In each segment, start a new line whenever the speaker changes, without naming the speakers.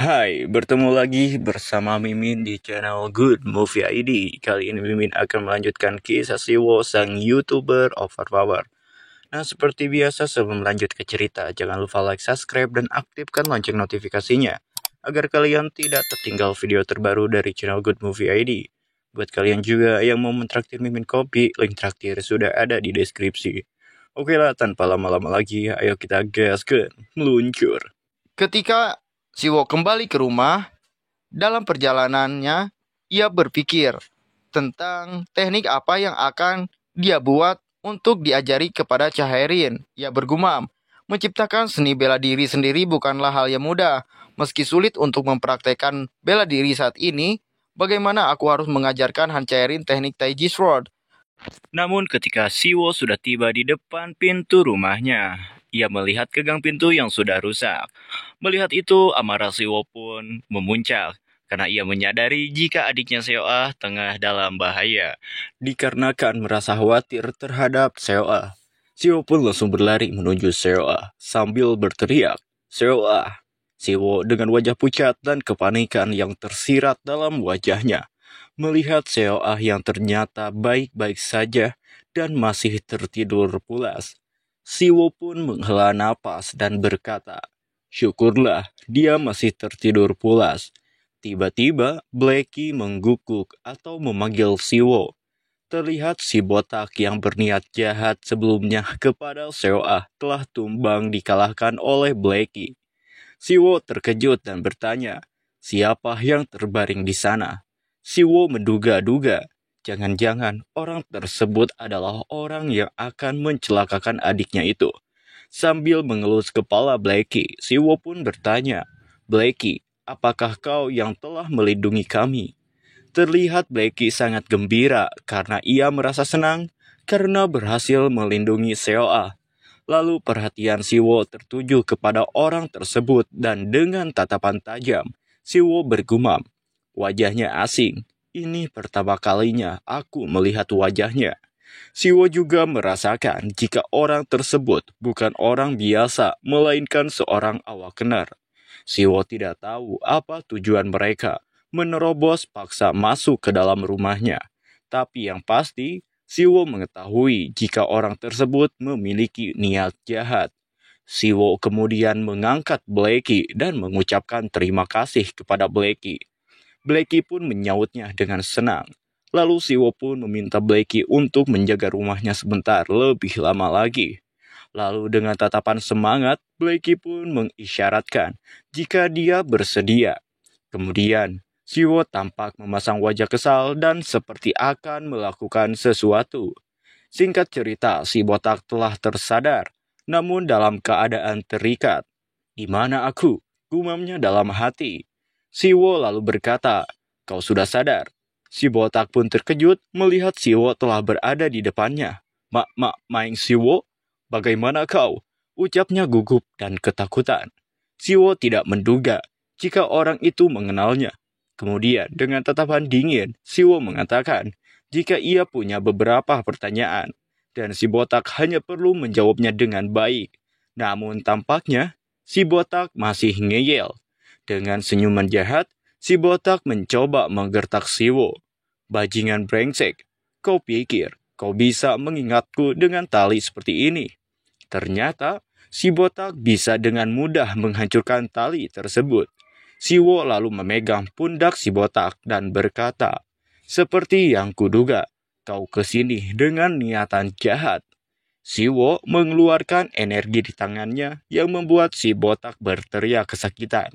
Hai, bertemu lagi bersama Mimin di channel Good Movie ID. Kali ini Mimin akan melanjutkan kisah Siwo, sang YouTuber overpower. Nah, seperti biasa sebelum lanjut ke cerita, jangan lupa like, subscribe, dan aktifkan lonceng notifikasinya agar kalian tidak tertinggal video terbaru dari channel Good Movie ID. Buat kalian juga yang mau mentraktir Mimin kopi, link traktir sudah ada di deskripsi. Oke lah, tanpa lama-lama lagi, ayo kita gaskan, meluncur.
Ketika Siwo kembali ke rumah, dalam perjalanannya ia berpikir tentang teknik apa yang akan dia buat untuk diajari kepada Caherin. Ia bergumam, menciptakan seni bela diri sendiri bukanlah hal yang mudah. Meski sulit untuk mempraktekkan bela diri saat ini, bagaimana aku harus mengajarkan Han Caherin teknik Taiji Sword?
Namun ketika Siwo sudah tiba di depan pintu rumahnya, ia melihat gagang pintu yang sudah rusak. Melihat itu, amarah Siwo pun memuncak karena ia menyadari jika adiknya Seoa tengah dalam bahaya. Dikarenakan merasa khawatir terhadap Seoa, Siwo pun langsung berlari menuju Seoa sambil berteriak, "Seoa!" Siwo dengan wajah pucat dan kepanikan yang tersirat dalam wajahnya melihat Seoah yang ternyata baik-baik saja dan masih tertidur pulas. Siwo pun menghela napas dan berkata, "Syukurlah dia masih tertidur pulas." Tiba-tiba Blacky mengguguk atau memanggil Siwo. Terlihat si botak yang berniat jahat sebelumnya kepada Seoah telah tumbang dikalahkan oleh Blacky. Siwo terkejut dan bertanya, siapa yang terbaring di sana? Siwo menduga-duga, jangan-jangan orang tersebut adalah orang yang akan mencelakakan adiknya itu. Sambil mengelus kepala Blacky, Siwo pun bertanya, "Blacky, apakah kau yang telah melindungi kami?" Terlihat Blacky sangat gembira karena ia merasa senang karena berhasil melindungi Seoa. Lalu perhatian Siwo tertuju kepada orang tersebut dan dengan tatapan tajam, Siwo bergumam, "Wajahnya asing. Ini pertama kalinya aku melihat wajahnya." Siwo juga merasakan jika orang tersebut bukan orang biasa, melainkan seorang awakener. Siwo tidak tahu apa tujuan mereka menerobos paksa masuk ke dalam rumahnya. Tapi yang pasti, Siwo mengetahui jika orang tersebut memiliki niat jahat. Siwo kemudian mengangkat Blacky dan mengucapkan terima kasih kepada Blacky. Blacky pun menyautnya dengan senang. Lalu Siwo pun meminta Blacky untuk menjaga rumahnya sebentar lebih lama lagi. Lalu dengan tatapan semangat, Blacky pun mengisyaratkan jika dia bersedia. Kemudian, Siwo tampak memasang wajah kesal dan seperti akan melakukan sesuatu. Singkat cerita, si botak telah tersadar, namun dalam keadaan terikat. "Di mana aku?" gumamnya dalam hati. Siwo lalu berkata, "Kau sudah sadar." Si botak pun terkejut melihat Siwo telah berada di depannya. Maing Siwo, bagaimana kau?" ucapnya gugup dan ketakutan. Siwo tidak menduga jika orang itu mengenalnya. Kemudian dengan tatapan dingin, Siwo mengatakan jika ia punya beberapa pertanyaan, dan si botak hanya perlu menjawabnya dengan baik. Namun tampaknya, si botak masih ngeyel. Dengan senyuman jahat, si botak mencoba menggertak Siwo. "Bajingan brengsek, kau pikir kau bisa mengingatku dengan tali seperti ini?" Ternyata, si botak bisa dengan mudah menghancurkan tali tersebut. Siwo lalu memegang pundak si botak dan berkata, "Seperti yang kuduga, kau kesini dengan niatan jahat." Siwo mengeluarkan energi di tangannya yang membuat si botak berteriak kesakitan.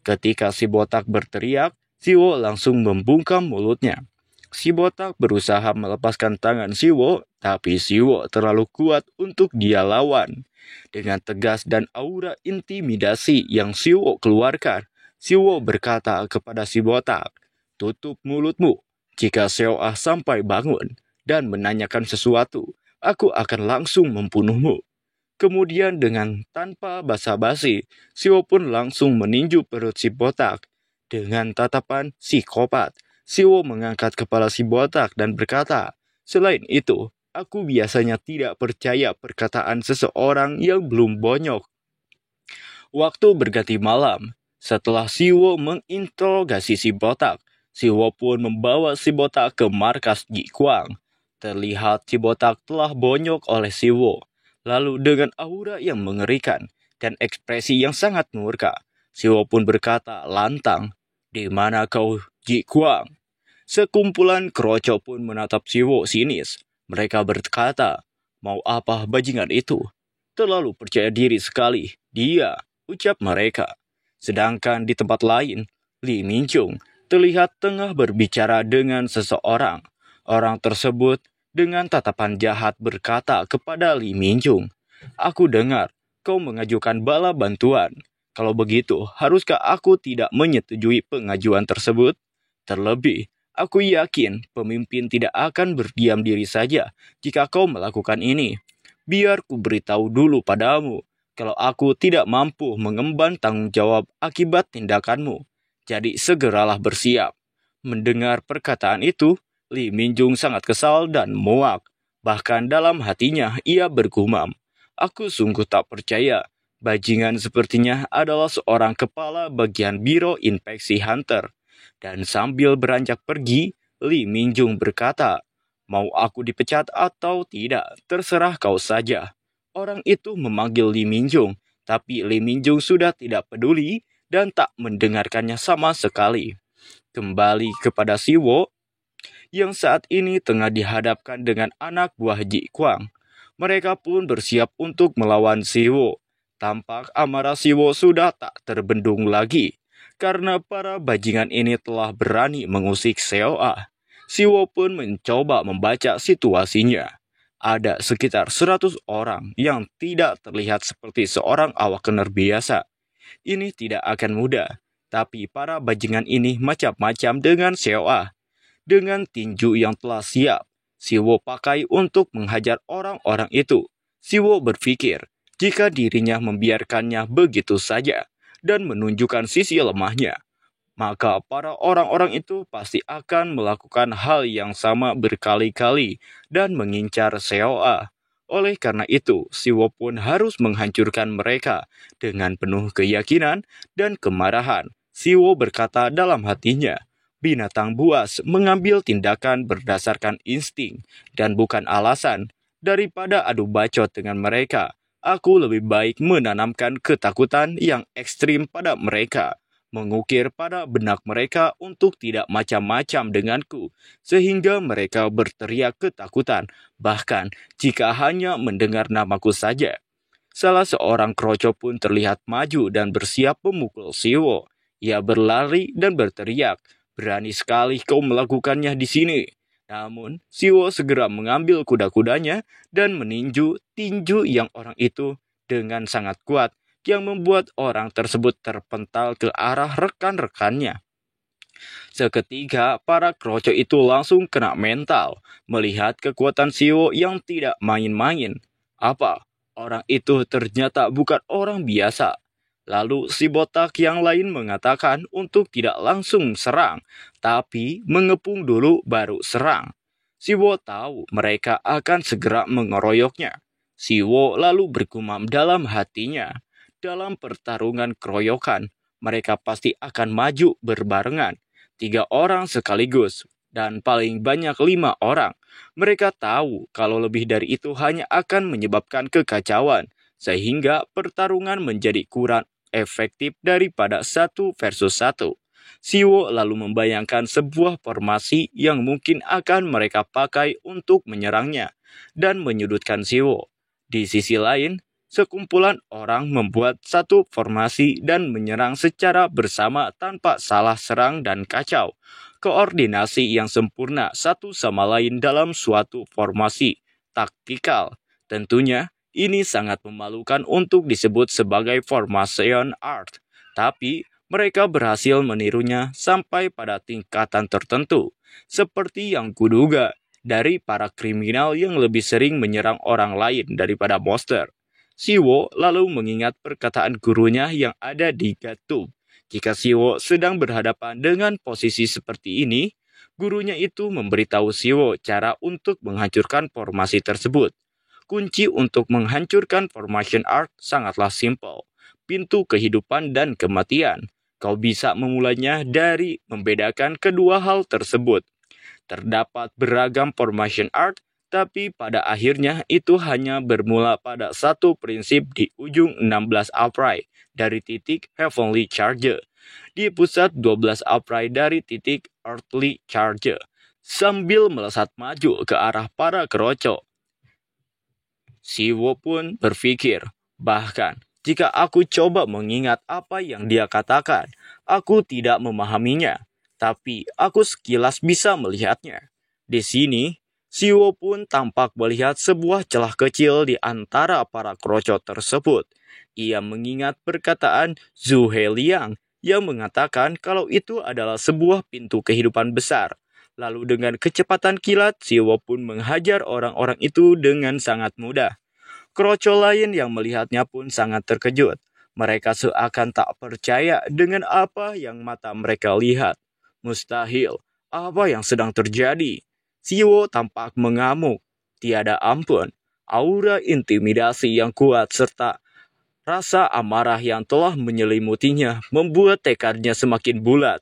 Ketika si botak berteriak, Siwo langsung membungkam mulutnya. Si botak berusaha melepaskan tangan Siwo, tapi Siwo terlalu kuat untuk dia lawan. Dengan tegas dan aura intimidasi yang Siwo keluarkan, Siwo berkata kepada si botak, "Tutup mulutmu. Jika Seoah sampai bangun dan menanyakan sesuatu, aku akan langsung membunuhmu." Kemudian dengan tanpa basa-basi, Siwo pun langsung meninju perut si botak. Dengan tatapan psikopat, Siwo mengangkat kepala si botak dan berkata, "Selain itu, aku biasanya tidak percaya perkataan seseorang yang belum bonyok." Waktu berganti malam, Setelah Siwo menginterogasi si botak, Siwo pun membawa si botak ke markas Ji Kuang. Terlihat si botak telah bonyok oleh Siwo. Lalu dengan aura yang mengerikan dan ekspresi yang sangat murka, Siwo pun berkata lantang, "Di mana kau, Ji Kuang?" Sekumpulan keroco pun menatap Siwo sinis. Mereka berkata, "Mau apa bajingan itu? Terlalu percaya diri sekali, dia," ucap mereka. Sedangkan di tempat lain, Li Minjung terlihat tengah berbicara dengan seseorang. Orang tersebut dengan tatapan jahat berkata kepada Li Minjung, "Aku dengar kau mengajukan bala bantuan. Kalau begitu, haruskah aku tidak menyetujui pengajuan tersebut? Terlebih, aku yakin pemimpin tidak akan berdiam diri saja jika kau melakukan ini. Biar ku beritahu dulu padamu, kalau aku tidak mampu mengemban tanggung jawab akibat tindakanmu. Jadi segeralah bersiap." Mendengar perkataan itu, Li Minjung sangat kesal dan muak. Bahkan dalam hatinya ia bergumam, "Aku sungguh tak percaya. Bajingan sepertinya adalah seorang kepala bagian Biro Inspeksi Hunter." Dan sambil beranjak pergi, Li Minjung berkata, "Mau aku dipecat atau tidak, terserah kau saja." Orang itu memanggil Li Minjung, tapi Li Minjung sudah tidak peduli dan tak mendengarkannya sama sekali. Kembali kepada Siwo, yang saat ini tengah dihadapkan dengan anak buah Ji Kuang. Mereka pun bersiap untuk melawan Siwo. Tampak amarah Siwo sudah tak terbendung lagi, karena para bajingan ini telah berani mengusik Seoa. Siwo pun mencoba membaca situasinya. Ada sekitar 100 orang yang tidak terlihat seperti seorang awakener biasa. Ini tidak akan mudah, tapi para bajingan ini macam-macam dengan Seoa. Dengan tinju yang telah siap, Siwo pakai untuk menghajar orang-orang itu. Siwo berpikir, jika dirinya membiarkannya begitu saja dan menunjukkan sisi lemahnya, maka para orang-orang itu pasti akan melakukan hal yang sama berkali-kali dan mengincar Seoa. Oleh karena itu, Siwo pun harus menghancurkan mereka dengan penuh keyakinan dan kemarahan. Siwo berkata dalam hatinya, "Binatang buas mengambil tindakan berdasarkan insting dan bukan alasan. Daripada adu bacot dengan mereka, aku lebih baik menanamkan ketakutan yang ekstrim pada mereka, mengukir pada benak mereka untuk tidak macam-macam denganku, sehingga mereka berteriak ketakutan, bahkan jika hanya mendengar namaku saja." Salah seorang kroco pun terlihat maju dan bersiap memukul Siwo. Ia berlari dan berteriak, "Berani sekali kau melakukannya di sini." Namun, Siwo segera mengambil kuda-kudanya dan meninju tinju yang orang itu dengan sangat kuat, yang membuat orang tersebut terpental ke arah rekan-rekannya. Seketika, para kroco itu langsung kena mental melihat kekuatan Siwo yang tidak main-main. Apa? Orang itu ternyata bukan orang biasa. Lalu si botak yang lain mengatakan untuk tidak langsung serang, tapi mengepung dulu baru serang. Siwo tahu mereka akan segera mengeroyoknya. Siwo lalu bergumam dalam hatinya, dalam pertarungan keroyokan, mereka pasti akan maju berbarengan. 3 orang sekaligus, dan paling banyak 5 orang. Mereka tahu kalau lebih dari itu hanya akan menyebabkan kekacauan, sehingga pertarungan menjadi kurang efektif daripada 1 versus 1. Siwo lalu membayangkan sebuah formasi yang mungkin akan mereka pakai untuk menyerangnya dan menyudutkan Siwo. Di sisi lain, sekumpulan orang membuat satu formasi dan menyerang secara bersama tanpa salah serang dan kacau. Koordinasi yang sempurna satu sama lain dalam suatu formasi taktikal. Tentunya, ini sangat memalukan untuk disebut sebagai formation art. Tapi, mereka berhasil menirunya sampai pada tingkatan tertentu. Seperti yang kuduga dari para kriminal yang lebih sering menyerang orang lain daripada monster. Siwo lalu mengingat perkataan gurunya yang ada di GitHub. Jika Siwo sedang berhadapan dengan posisi seperti ini, gurunya itu memberitahu Siwo cara untuk menghancurkan formasi tersebut. Kunci untuk menghancurkan formation art sangatlah simpel. Pintu kehidupan dan kematian. Kau bisa memulainya dari membedakan kedua hal tersebut. Terdapat beragam formation art, tapi pada akhirnya itu hanya bermula pada satu prinsip di ujung 16 upright dari titik Heavenly Charger, di pusat 12 upright dari titik Earthly Charger, sambil melesat maju ke arah para keroco. Siwo pun berpikir, bahkan jika aku coba mengingat apa yang dia katakan, aku tidak memahaminya, tapi aku sekilas bisa melihatnya. Di sini, Siwo pun tampak melihat sebuah celah kecil di antara para keroco tersebut. Ia mengingat perkataan Zhu Heliang yang mengatakan kalau itu adalah sebuah pintu kehidupan besar. Lalu dengan kecepatan kilat, Siwo pun menghajar orang-orang itu dengan sangat mudah. Kroco lain yang melihatnya pun sangat terkejut. Mereka seakan tak percaya dengan apa yang mata mereka lihat. Mustahil, apa yang sedang terjadi? Siwo tampak mengamuk. Tiada ampun, aura intimidasi yang kuat serta rasa amarah yang telah menyelimutinya membuat tekadnya semakin bulat.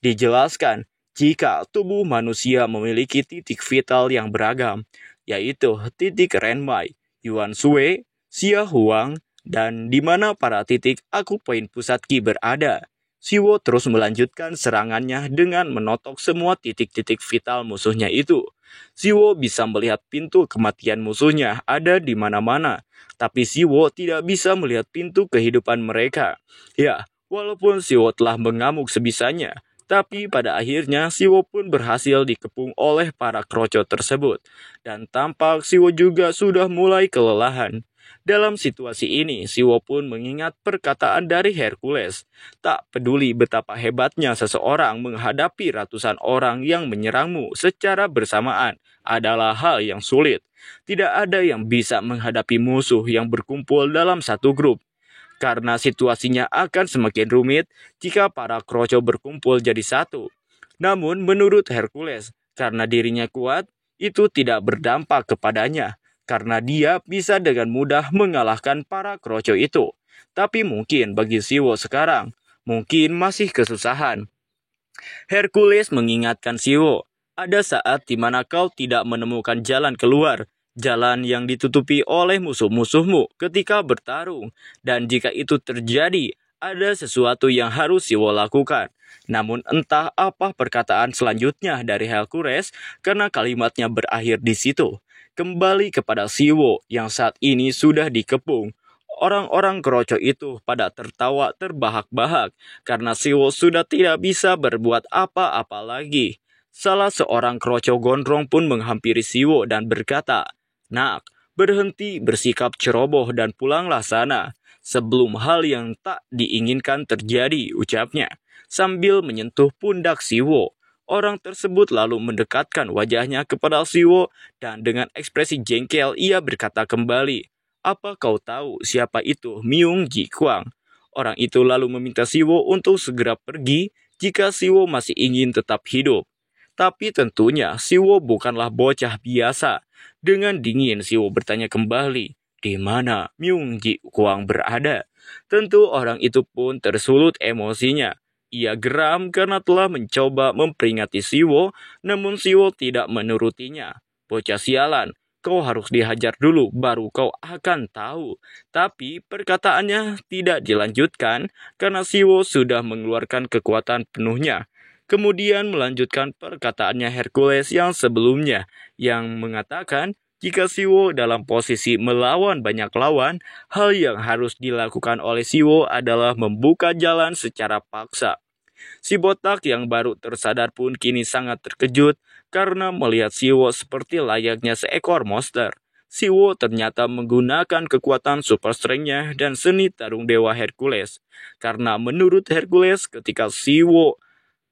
Dijelaskan, jika tubuh manusia memiliki titik vital yang beragam, yaitu titik Renmai, Yuan Sui, Xia Huang, dan di mana para titik akupoin pusat Qi berada. Siwo terus melanjutkan serangannya dengan menotok semua titik-titik vital musuhnya itu. Siwo bisa melihat pintu kematian musuhnya ada di mana-mana, tapi Siwo tidak bisa melihat pintu kehidupan mereka. Ya, walaupun Siwo telah mengamuk sebisanya, tapi pada akhirnya Siwo pun berhasil dikepung oleh para kroco tersebut. Dan tampak Siwo juga sudah mulai kelelahan. Dalam situasi ini, Siwo pun mengingat perkataan dari Hercules. Tak peduli betapa hebatnya seseorang menghadapi ratusan orang yang menyerangmu secara bersamaan adalah hal yang sulit. Tidak ada yang bisa menghadapi musuh yang berkumpul dalam satu grup. Karena situasinya akan semakin rumit jika para kroco berkumpul jadi satu. Namun menurut Hercules, karena dirinya kuat, itu tidak berdampak kepadanya, karena dia bisa dengan mudah mengalahkan para kroco itu. Tapi mungkin bagi Siwo sekarang, mungkin masih kesusahan. Hercules mengingatkan Siwo, ada saat di mana kau tidak menemukan jalan keluar, jalan yang ditutupi oleh musuh-musuhmu ketika bertarung. Dan jika itu terjadi, ada sesuatu yang harus Siwo lakukan. Namun entah apa perkataan selanjutnya dari Hercules karena kalimatnya berakhir di situ. Kembali kepada Siwo yang saat ini sudah dikepung. Orang-orang keroco itu pada tertawa terbahak-bahak karena Siwo sudah tidak bisa berbuat apa-apa lagi. Salah seorang keroco gondrong pun menghampiri Siwo dan berkata, "Nak, berhenti bersikap ceroboh dan pulanglah sana sebelum hal yang tak diinginkan terjadi," ucapnya. Sambil menyentuh pundak Siwo, orang tersebut lalu mendekatkan wajahnya kepada Siwo dan dengan ekspresi jengkel ia berkata kembali, "Apa kau tahu siapa itu Myung Ji Kwang?" Orang itu lalu meminta Siwo untuk segera pergi jika Siwo masih ingin tetap hidup. Tapi tentunya Siwo bukanlah bocah biasa. Dengan dingin Siwo bertanya kembali, di mana Myung Ji Kwang berada? Tentu orang itu pun tersulut emosinya. Ia geram karena telah mencoba memperingati Siwo, namun Siwo tidak menurutinya. Bocah sialan, kau harus dihajar dulu baru kau akan tahu. Tapi perkataannya tidak dilanjutkan karena Siwo sudah mengeluarkan kekuatan penuhnya. Kemudian melanjutkan perkataannya Hercules yang sebelumnya, yang mengatakan jika Siwo dalam posisi melawan banyak lawan, hal yang harus dilakukan oleh Siwo adalah membuka jalan secara paksa. Si botak yang baru tersadar pun kini sangat terkejut karena melihat Siwo seperti layaknya seekor monster. Siwo ternyata menggunakan kekuatan super strength-nya dan seni tarung dewa Hercules. Karena menurut Hercules ketika Siwo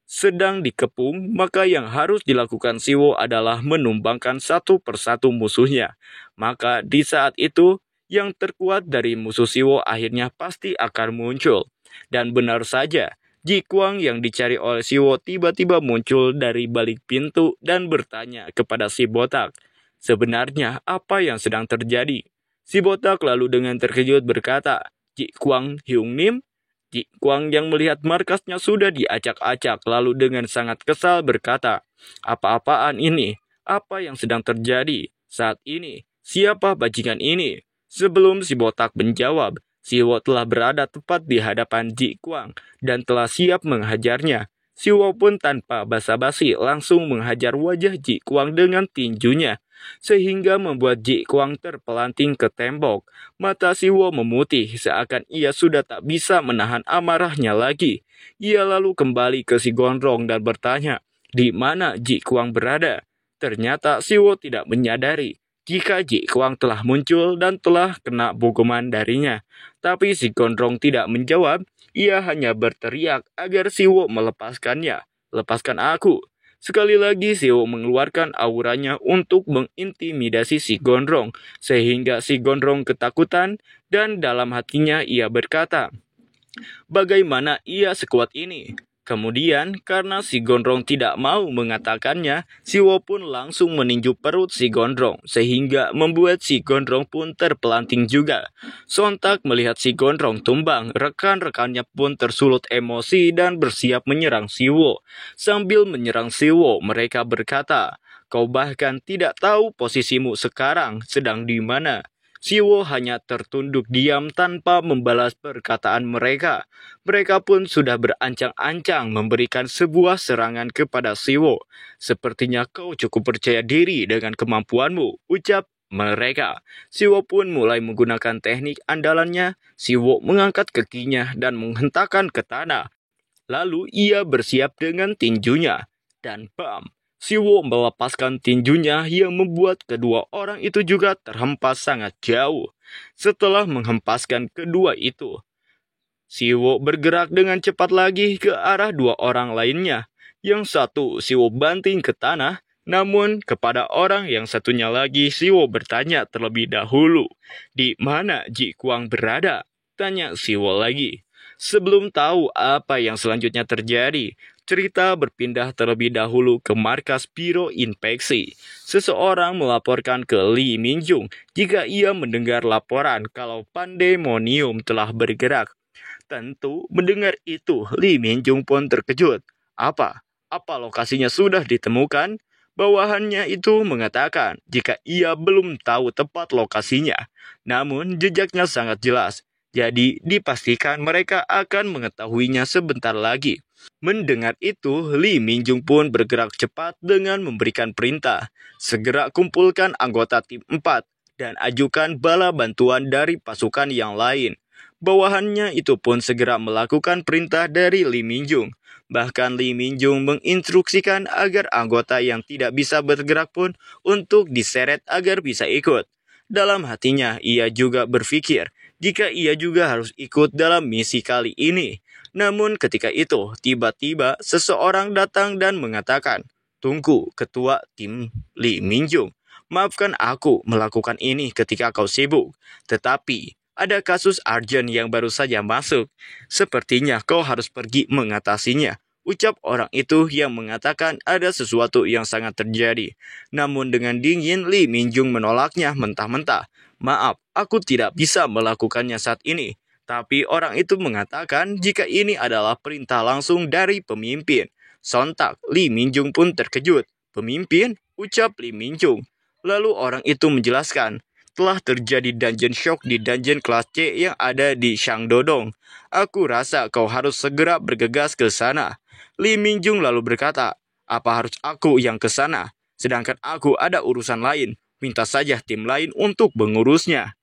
sedang dikepung, maka yang harus dilakukan Siwo adalah menumbangkan satu persatu musuhnya. Maka di saat itu, yang terkuat dari musuh Siwo akhirnya pasti akan muncul. Dan benar saja, Ji Kwang yang dicari oleh Siwo tiba-tiba muncul dari balik pintu dan bertanya kepada si botak, sebenarnya apa yang sedang terjadi? Si botak lalu dengan terkejut berkata, "Ji Kwang Hyung Nim?" Ji Kuang yang melihat markasnya sudah diacak-acak lalu dengan sangat kesal berkata, "Apa-apaan ini? Apa yang sedang terjadi saat ini? Siapa bajingan ini?" Sebelum si botak menjawab, Si Wo telah berada tepat di hadapan Ji Kuang dan telah siap menghajarnya. Si Wo pun tanpa basa-basi langsung menghajar wajah Ji Kuang dengan tinjunya, sehingga membuat Ji Kuang terpelanting ke tembok. Mata Si Wo memutih seakan ia sudah tak bisa menahan amarahnya lagi. Ia lalu kembali ke si Gondrong dan bertanya, di mana Ji Kuang berada? Ternyata Si Wo tidak menyadari jika Ji Kuang telah muncul dan telah kena hukuman darinya. Tapi si Gondrong tidak menjawab, ia hanya berteriak agar Si Wo melepaskannya. "Lepaskan aku!" Sekali lagi Si Wo mengeluarkan auranya untuk mengintimidasi si Gondrong, sehingga si Gondrong ketakutan dan dalam hatinya ia berkata, "Bagaimana ia sekuat ini?" Kemudian, karena si Gondrong tidak mau mengatakannya, Si Wo pun langsung meninju perut si Gondrong, sehingga membuat si Gondrong pun terpelanting juga. Sontak melihat si Gondrong tumbang, rekan-rekannya pun tersulut emosi dan bersiap menyerang Si Wo. Sambil menyerang Si Wo, mereka berkata, "Kau bahkan tidak tahu posisimu sekarang sedang di mana." Si Wo hanya tertunduk diam tanpa membalas perkataan mereka. Mereka pun sudah berancang-ancang memberikan sebuah serangan kepada Si Wo. "Sepertinya kau cukup percaya diri dengan kemampuanmu," ucap mereka. Si Wo pun mulai menggunakan teknik andalannya. Si Wo mengangkat kakinya dan menghentakkan ke tanah. Lalu ia bersiap dengan tinjunya. Dan bam! Si Wo melepaskan tinjunya yang membuat kedua orang itu juga terhempas sangat jauh. Setelah menghempaskan kedua itu, Si Wo bergerak dengan cepat lagi ke arah dua orang lainnya. Yang satu Si Wo banting ke tanah, namun kepada orang yang satunya lagi Si Wo bertanya terlebih dahulu, "Di mana Ji Kuang berada?" Tanya Si Wo lagi. Sebelum tahu apa yang selanjutnya terjadi, cerita berpindah terlebih dahulu ke markas Biro Inspeksi. Seseorang melaporkan ke Li Minjung jika ia mendengar laporan kalau pandemonium telah bergerak. Tentu mendengar itu, Li Minjung pun terkejut. Apa? Apa lokasinya sudah ditemukan? Bawahannya itu mengatakan jika ia belum tahu tepat lokasinya. Namun jejaknya sangat jelas. Jadi dipastikan mereka akan mengetahuinya sebentar lagi. Mendengar itu, Li Minjung pun bergerak cepat dengan memberikan perintah. "Segera kumpulkan anggota tim 4 dan ajukan bala bantuan dari pasukan yang lain." Bawahannya itu pun segera melakukan perintah dari Li Minjung. Bahkan Li Minjung menginstruksikan agar anggota yang tidak bisa bergerak pun untuk diseret agar bisa ikut. Dalam hatinya ia juga berpikir jika ia juga harus ikut dalam misi kali ini. Namun ketika itu, tiba-tiba seseorang datang dan mengatakan, "Tunggu, ketua tim Li Minjung. Maafkan aku melakukan ini ketika kau sibuk. Tetapi ada kasus urgent yang baru saja masuk. Sepertinya kau harus pergi mengatasinya," ucap orang itu yang mengatakan ada sesuatu yang sangat terjadi. Namun dengan dingin Li Minjung menolaknya mentah-mentah. "Maaf, aku tidak bisa melakukannya saat ini." Tapi orang itu mengatakan jika ini adalah perintah langsung dari pemimpin. Sontak Li Minjung pun terkejut. "Pemimpin?" ucap Li Minjung. Lalu orang itu menjelaskan, telah terjadi dungeon shock di dungeon kelas C yang ada di Shangdodong. "Aku rasa kau harus segera bergegas ke sana." Li Minjung lalu berkata, "Apa harus aku yang ke sana? Sedangkan aku ada urusan lain. Minta saja tim lain untuk mengurusnya."